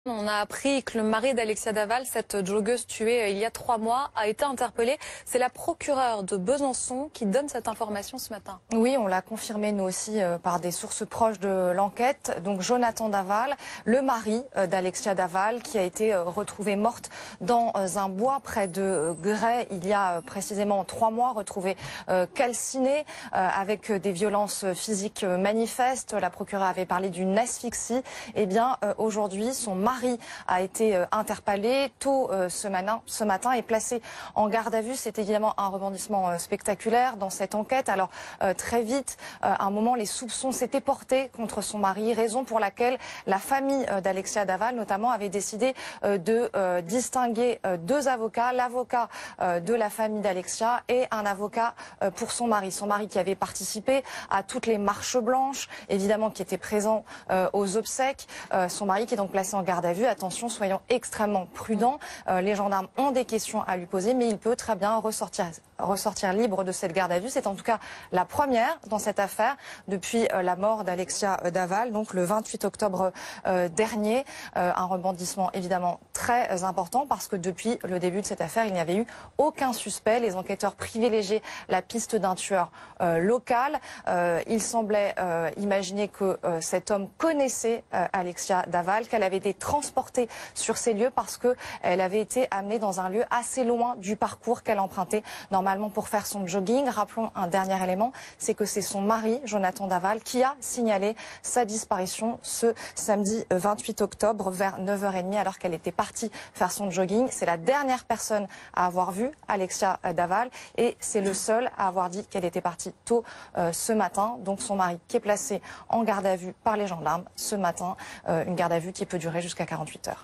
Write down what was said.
On a appris que le mari d'Alexia Daval, cette joggeuse tuée il y a 3 mois, a été interpellé. C'est la procureure de Besançon qui donne cette information ce matin. Oui, on l'a confirmé nous aussi par des sources proches de l'enquête. Donc Jonathan Daval, le mari d'Alexia Daval, qui a été retrouvée morte dans un bois près de Grès il y a précisément 3 mois, retrouvée calcinée avec des violences physiques manifestes. La procureure avait parlé d'une asphyxie. Eh bien, aujourd'hui, son mari a été interpellé tôt ce matin et placé en garde à vue. C'est évidemment un rebondissement spectaculaire dans cette enquête. Alors très vite, à un moment, les soupçons s'étaient portés contre son mari, raison pour laquelle la famille d'Alexia Daval notamment avait décidé de distinguer 2 avocats, l'avocat de la famille d'Alexia et un avocat pour son mari. Son mari qui avait participé à toutes les marches blanches, évidemment qui était présent aux obsèques. Son mari qui est donc placé en garde à vue. Attention, soyons extrêmement prudents. Les gendarmes ont des questions à lui poser, mais il peut très bien ressortir libre de cette garde à vue. C'est en tout cas la première dans cette affaire depuis la mort d'Alexia Daval, donc le 28 octobre dernier. Un rebondissement évidemment très important parce que depuis le début de cette affaire, il n'y avait eu aucun suspect. Les enquêteurs privilégiaient la piste d'un tueur local. Il semblait imaginer que cet homme connaissait Alexia Daval, qu'elle avait été transportée sur ces lieux parce qu'elle avait été amenée dans un lieu assez loin du parcours qu'elle empruntait normalement pour faire son jogging. Rappelons un dernier élément, c'est que c'est son mari, Jonathan Daval, qui a signalé sa disparition ce samedi 28 octobre vers 9h30 alors qu'elle était partie faire son jogging. C'est la dernière personne à avoir vu Alexia Daval et c'est le seul à avoir dit qu'elle était partie tôt ce matin. Donc son mari qui est placé en garde à vue par les gendarmes ce matin, une garde à vue qui peut durer jusqu'à 48 heures.